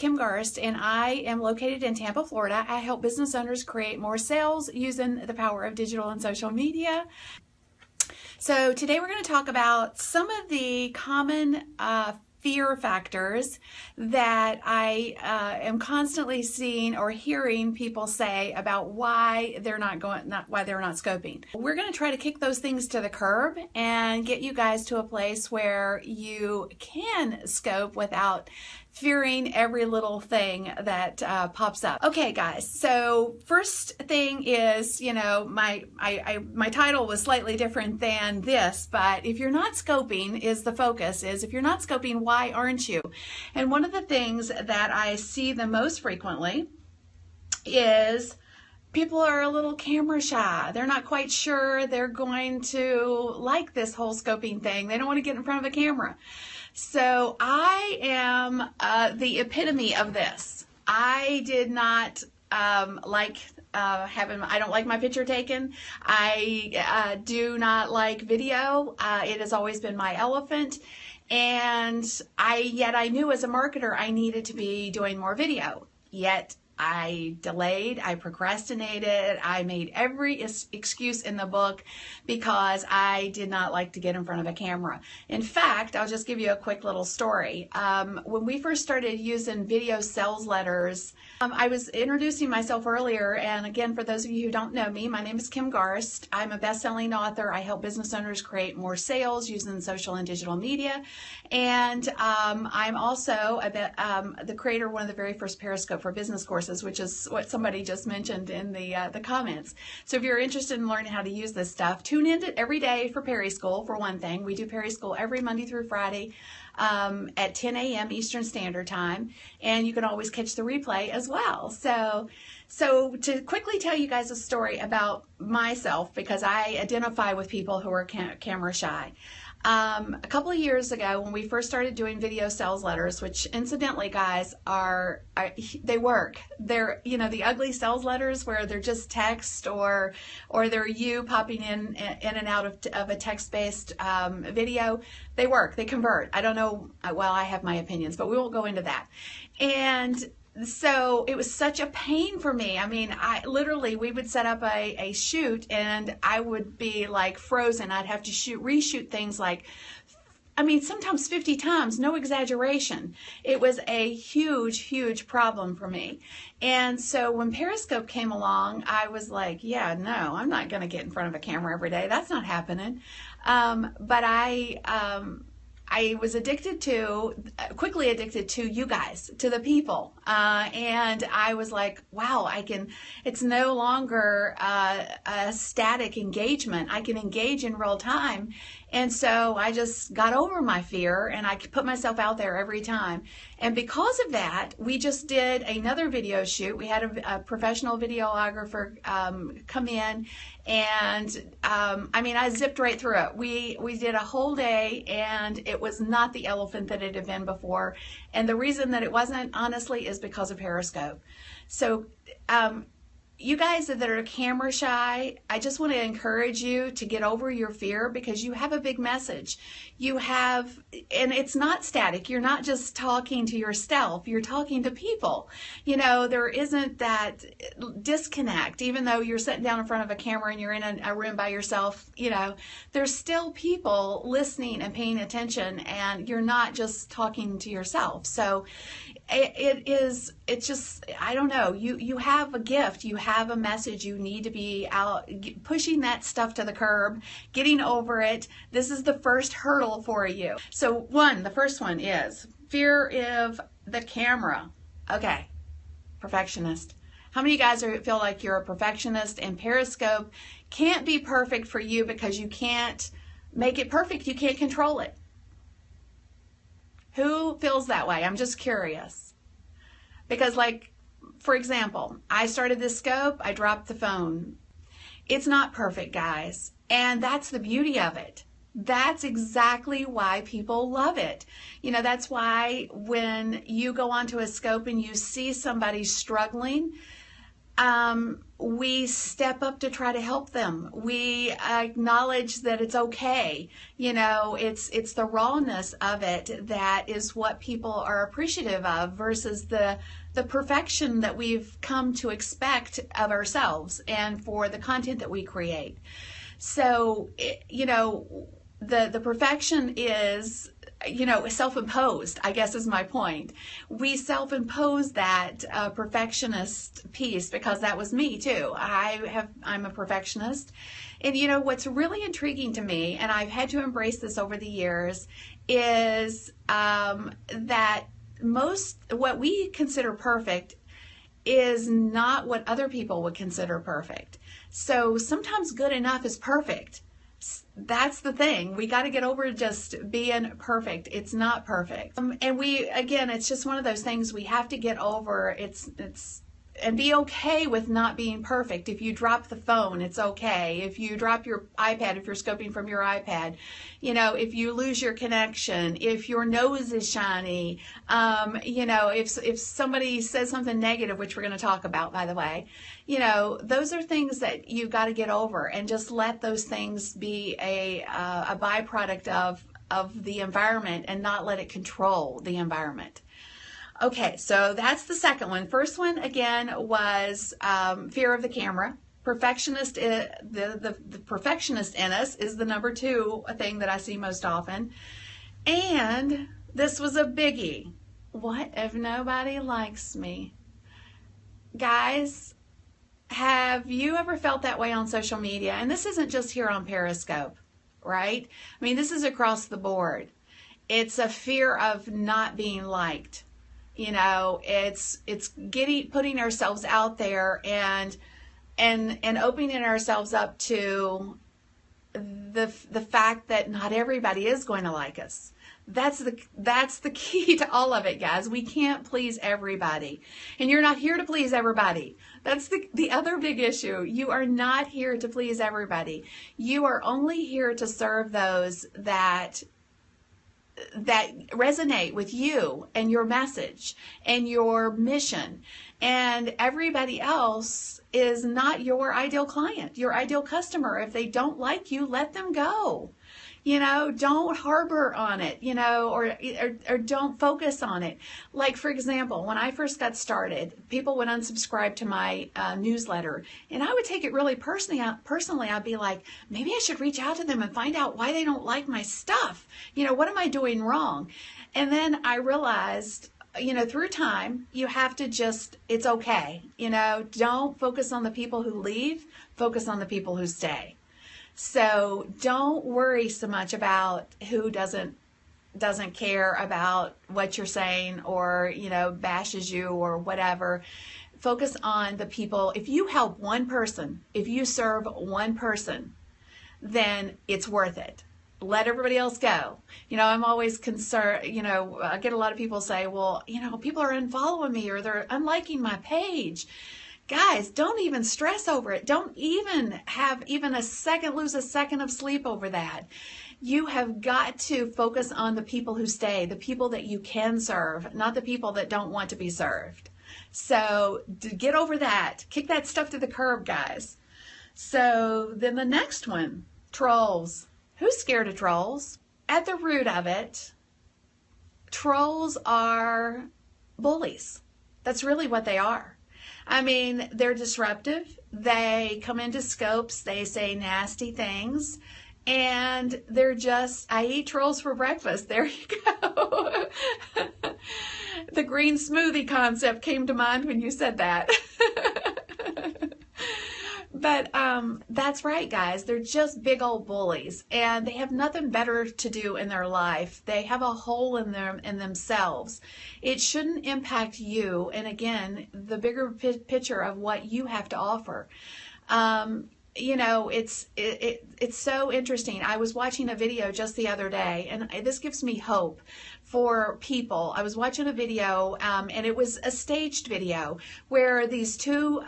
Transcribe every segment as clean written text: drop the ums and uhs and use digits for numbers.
Kim Garst, and I am located in Tampa, Florida. I help business owners create more sales using the power of digital and social media. So today we're going to talk about some of the common fear factors that I am constantly seeing or hearing people say about why they're not scoping. We're going to try to kick those things to the curb and get you guys to a place where you can scope without fearing every little thing that pops up. Okay, guys, so first thing is, you know, my title was slightly different than this, but if you're not scoping is the focus, is if you're not scoping, why aren't you? And one of the things that I see the most frequently is people are a little camera shy. They're not quite sure they're going to like this whole scoping thing. They don't want to get in front of a camera. So I am the epitome of this. I did not I don't like my picture taken. I do not like video. It has always been my elephant. And yet I knew as a marketer I needed to be doing more video. Yet I delayed, I procrastinated, I made every excuse in the book because I did not like to get in front of a camera. In fact, I'll just give you a quick little story. When we first started using video sales letters, I was introducing myself earlier, and again, for those of you who don't know me, my name is Kim Garst. I'm a best-selling author. I help business owners create more sales using social and digital media, and I'm also the creator of one of the very first Periscope for business courses, which is what somebody just mentioned in the comments. So if you're interested in learning how to use this stuff, tune in every day for Periscope, for one thing. We do Periscope every Monday through Friday at 10 a.m. Eastern Standard Time, and you can always catch the replay as well. So to quickly tell you guys a story about myself, because I identify with people who are camera shy. A couple of years ago, when we first started doing video sales letters, which incidentally, guys, they work. They're, you know, the ugly sales letters where they're just text or they're you popping in and out of a text-based video. They work. They convert. I don't know. Well, I have my opinions, but we won't go into that. And so it was such a pain for me. I mean, we would set up a shoot and I would be like frozen. I'd have to reshoot things like, I mean, sometimes 50 times, no exaggeration. It was a huge, huge problem for me. And so when Periscope came along, I was like, yeah, no, I'm not going to get in front of a camera every day. That's not happening. But I was quickly addicted to you guys, to the people. And I was like, wow, it's no longer a static engagement. I can engage in real time. And so I just got over my fear and I put myself out there every time. And because of that, we just did another video shoot. We had a professional videographer come in, and I mean, I zipped right through it. We did a whole day, and it was not the elephant that it had been before. And the reason that it wasn't, honestly, is because of Periscope. So you guys that are camera shy, I just want to encourage you to get over your fear, because you have a big message. And it's not static. You're not just talking to yourself. You're talking to people. You know, there isn't that disconnect. Even though you're sitting down in front of a camera and you're in a room by yourself, you know, there's still people listening and paying attention, and you're not just talking to yourself. So it's just, I don't know, you have a gift, you have a message, you need to be out pushing that stuff to the curb, getting over it. This is the first hurdle for you. So the first one is fear of the camera. Okay, perfectionist. How many of you guys feel like you're a perfectionist, and Periscope can't be perfect for you because you can't make it perfect, you can't control it? Who feels that way? I'm just curious. Because, like, for example, I started this scope, I dropped the phone. It's not perfect, guys. And that's the beauty of it. That's exactly why people love it. You know, that's why when you go onto a scope and you see somebody struggling, we step up to try to help them. We acknowledge that it's okay. It's the rawness of it that is what people are appreciative of versus the perfection that we've come to expect of ourselves and for the content that we create. So, the perfection is, self-imposed, I guess is my point. We self-impose that perfectionist piece because that was me too. I'm a perfectionist. And what's really intriguing to me, and I've had to embrace this over the years, is that what we consider perfect is not what other people would consider perfect. So sometimes good enough is perfect. That's the thing. We got to get over just being perfect. It's not perfect. And it's just one of those things we have to get over. And be okay with not being perfect. If you drop the phone, it's okay. If you drop your iPad, if you're scoping from your iPad, if you lose your connection, if your nose is shiny, if somebody says something negative, which we're going to talk about, by the way, those are things that you've got to get over and just let those things be a byproduct of the environment and not let it control the environment. Okay, so that's the second one. First one, again, was fear of the camera. Perfectionist, the perfectionist in us is the number 2 thing that I see most often. And this was a biggie. What if nobody likes me? Guys, have you ever felt that way on social media? And this isn't just here on Periscope, right? I mean, this is across the board. It's a fear of not being liked. It's putting ourselves out there and opening ourselves up to the fact that not everybody is going to like us. That's the key to all of it, guys. We can't please everybody. And you're not here to please everybody. That's the other big issue. You are not here to please everybody. You are only here to serve those that resonate with you and your message and your mission. And everybody else is not your ideal client, your ideal customer. If they don't like you, let them go. Don't harbor on it, or don't focus on it. Like, for example, when I first got started, people would unsubscribe to my newsletter, and I would take it really personally. I'd be like, maybe I should reach out to them and find out why they don't like my stuff. What am I doing wrong? And then I realized, through time, you have to it's okay. Don't focus on the people who leave, focus on the people who stay. So don't worry so much about who doesn't care about what you're saying or, bashes you or whatever. Focus on the people. If you help one person, if you serve one person, then it's worth it. Let everybody else go. I'm always concerned, I get a lot of people say, well, people are unfollowing me or they're unliking my page. Guys, don't even stress over it. Don't even lose a second of sleep over that. You have got to focus on the people who stay, the people that you can serve, not the people that don't want to be served. So get over that. Kick that stuff to the curb, guys. So then the next one, trolls. Who's scared of trolls? At the root of it, trolls are bullies. That's really what they are. I mean, they're disruptive. They come into scopes. They say nasty things. And they're I eat trolls for breakfast. There you go. The green smoothie concept came to mind when you said that. But that's right, guys. They're just big old bullies, and they have nothing better to do in their life. They have a hole in themselves. It shouldn't impact you. And again, the bigger picture of what you have to offer. It's so interesting. I was watching a video just the other day, and this gives me hope for people. I was watching a video, and it was a staged video where these two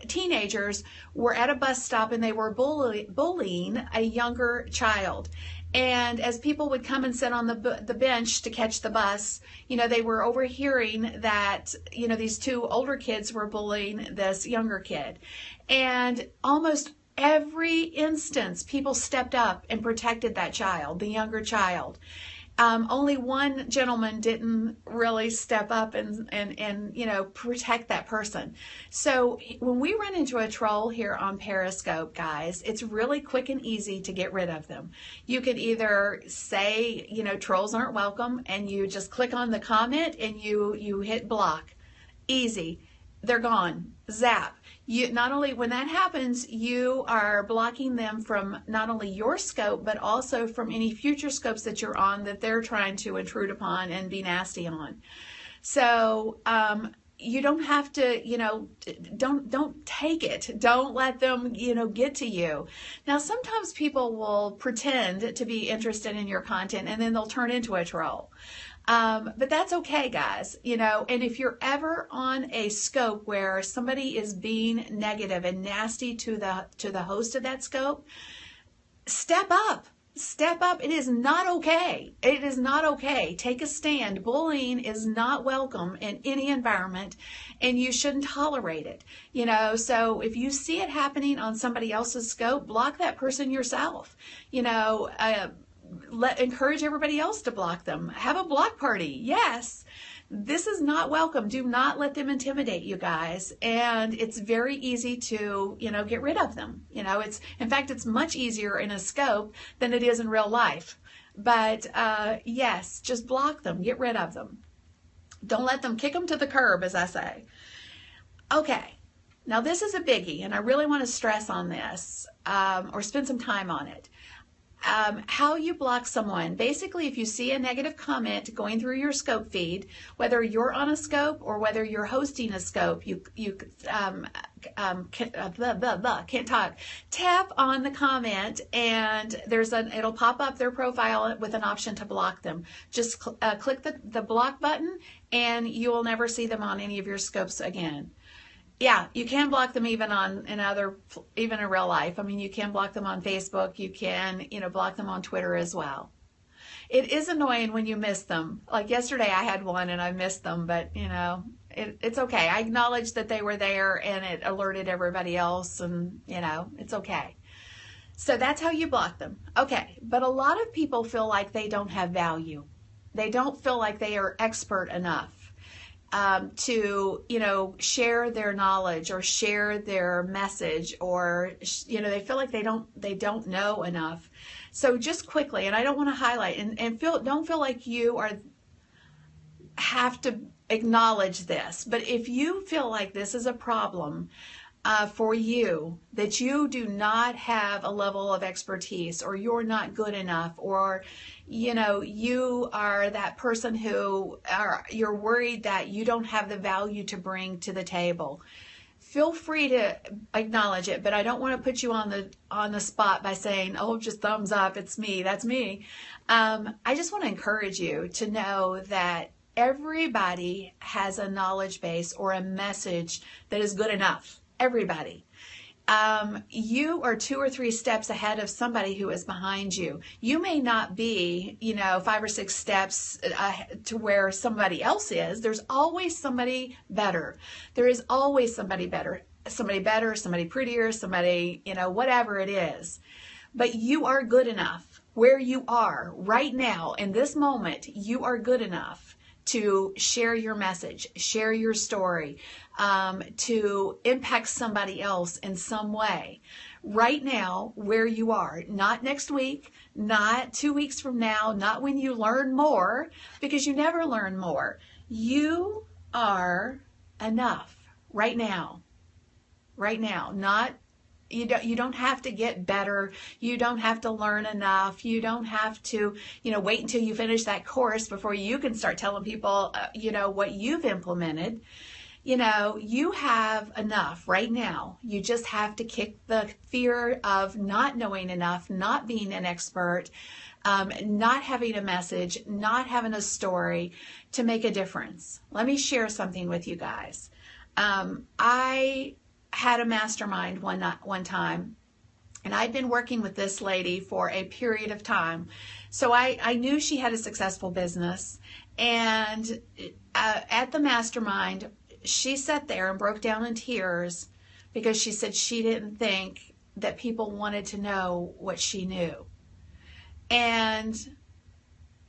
teenagers were at a bus stop and they were bullying a younger child. And as people would come and sit on the bench to catch the bus, they were overhearing that, these two older kids were bullying this younger kid. And almost every instance, people stepped up and protected that child, the younger child. Only one gentleman didn't really step up and protect that person. So when we run into a troll here on Periscope, guys, it's really quick and easy to get rid of them. You can either say, trolls aren't welcome, and you just click on the comment and you hit block. Easy. They're gone. Zap. Not only when that happens, you are blocking them from not only your scope, but also from any future scopes that you're on that they're trying to intrude upon and be nasty on. So you don't have to, don't take it. Don't let them, get to you. Now, sometimes people will pretend to be interested in your content and then they'll turn into a troll. But that's okay, guys, and if you're ever on a scope where somebody is being negative and nasty to the host of that scope, step up. Step up. It is not okay. It is not okay. Take a stand. Bullying is not welcome in any environment, and you shouldn't tolerate it. So if you see it happening on somebody else's scope, block that person yourself. Encourage everybody else to block them. Have a block party. Yes, this is not welcome. Do not let them intimidate you guys. And it's very easy to, get rid of them. In fact, it's much easier in a scope than it is in real life. But yes, just block them. Get rid of them. Don't let them kick them to the curb, as I say. Okay. Now this is a biggie, and I really want to stress on this or spend some time on it. How you block someone. Basically, if you see a negative comment going through your scope feed, whether you're on a scope or whether you're hosting a scope, can't talk. Tap on the comment, and it'll pop up their profile with an option to block them. Just click the block button, and you will never see them on any of your scopes again. Yeah, you can block them even even in real life. I mean, you can block them on Facebook. You can, block them on Twitter as well. It is annoying when you miss them. Like yesterday I had one and I missed them, but it's okay. I acknowledged that they were there and it alerted everybody else, and it's okay. So that's how you block them. Okay, but a lot of people feel like they don't have value. They don't feel like they are expert enough to, share their knowledge or share their message, or, they feel like they don't know enough. So just quickly, and I don't want to highlight and don't feel like you have to acknowledge this, but if you feel like this is a problem for you, that you do not have a level of expertise, or you're not good enough, or you are that person who you're worried that you don't have the value to bring to the table, feel free to acknowledge it. But I don't want to put you on the spot by saying, oh, just thumbs up, it's me, that's me. I just want to encourage you to know that everybody has a knowledge base or a message that is good enough. Everybody. You are 2 or 3 steps ahead of somebody who is behind you. You may not be, 5 or 6 steps to where somebody else is. There's always somebody better. There is always somebody better, somebody prettier, somebody, whatever it is. But you are good enough where you are right now in this moment. You are good enough to share your message, share your story, to impact somebody else in some way. Right now, where you are, not next week, not 2 weeks from now, not when you learn more, because you never learn more. You are enough right now. Right now, you don't have to get better. You don't have to learn enough. You don't have to, wait until you finish that course before you can start telling people, what you've implemented. You have enough right now. You just have to kick the fear of not knowing enough, not being an expert, not having a message, not having a story to make a difference. Let me share something with you guys. I had a mastermind one time, And I'd been working with this lady for a period of time. So I knew she had a successful business. And at the mastermind, she sat there and broke down in tears because she said she didn't think that people wanted to know what she knew. And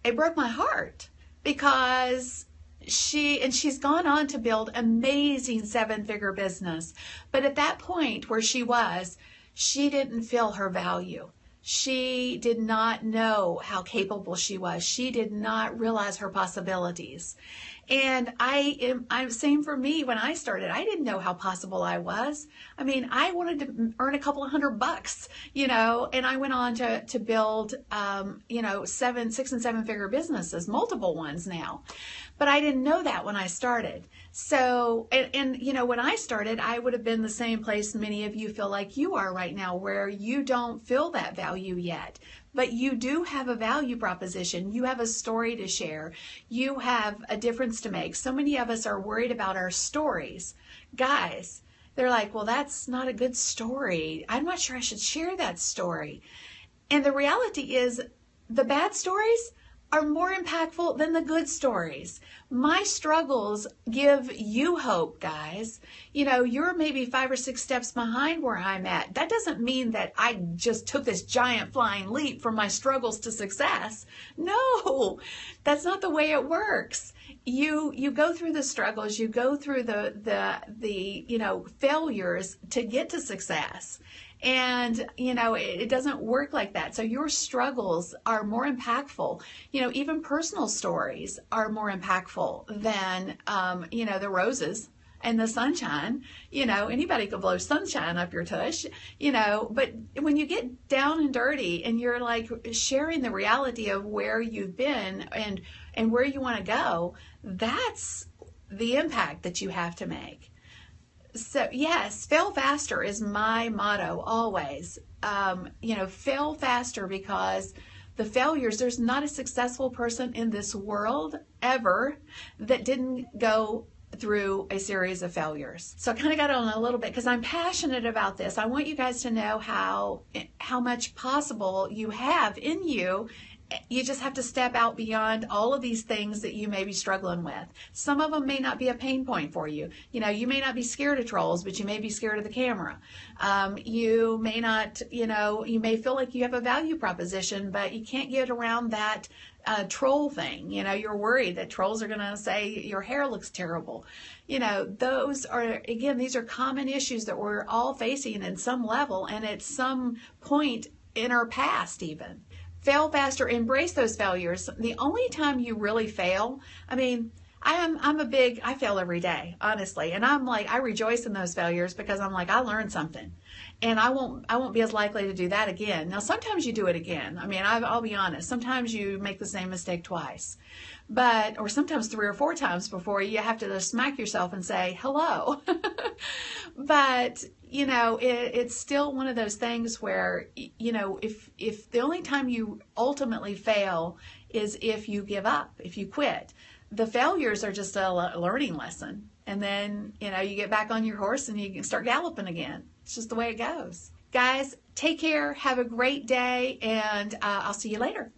it broke my heart because she's gone on to build amazing 7-figure business. But at that point where she was, she didn't feel her value. She did not know how capable she was. She did not realize her possibilities. And I'm same for me. When I started, I didn't know how possible I was. I mean, I wanted to earn a couple of $100, and I went on to build, 6 and 7-figure businesses, multiple ones now. But I didn't know that when I started. So, and when I started, I would have been the same place many of you feel like you are right now, where you don't feel that value yet. But you do have a value proposition. You have a story to share. You have a difference to make. So many of us are worried about our stories. Guys, they're like, well, that's not a good story. I'm not sure I should share that story. And the reality is, the bad stories are more impactful than the good stories. My struggles give you hope, guys. You're maybe 5 or 6 steps behind where I'm at. That doesn't mean that I just took this giant flying leap from my struggles to success. No, that's not the way it works. You go through the struggles, you go through the failures to get to success. And, it doesn't work like that. So your struggles are more impactful. Even personal stories are more impactful than, the roses and the sunshine. Anybody could blow sunshine up your tush, but when you get down and dirty and you're like sharing the reality of where you've been and where you want to go, that's the impact that you have to make. So yes, fail faster is my motto always. Fail faster, because the failures, there's not a successful person in this world ever that didn't go through a series of failures. So I kind of got on a little bit because I'm passionate about this. I want you guys to know how much possible you have in you. You just have to step out beyond all of these things that you may be struggling with. Some of them may not be a pain point for you. You may not be scared of trolls, but you may be scared of the camera. You may not, you may feel like you have a value proposition, but you can't get around that troll thing. You're worried that trolls are going to say your hair looks terrible. Those are, again, these are common issues that we're all facing in some level and at some point in our past even. Fail faster, embrace those failures. The only time you really fail, I fail every day, honestly. And I rejoice in those failures because I'm like, I learned something. And I won't be as likely to do that again. Now, sometimes you do it again. I'll be honest. Sometimes you make the same mistake twice. Or sometimes 3 or 4 times before you have to just smack yourself and say, hello. But, it's still one of those things where, if the only time you ultimately fail is if you give up, if you quit. The failures are just a learning lesson. And then, you get back on your horse and you can start galloping again. It's just the way it goes. Guys, take care. Have a great day. And I'll see you later.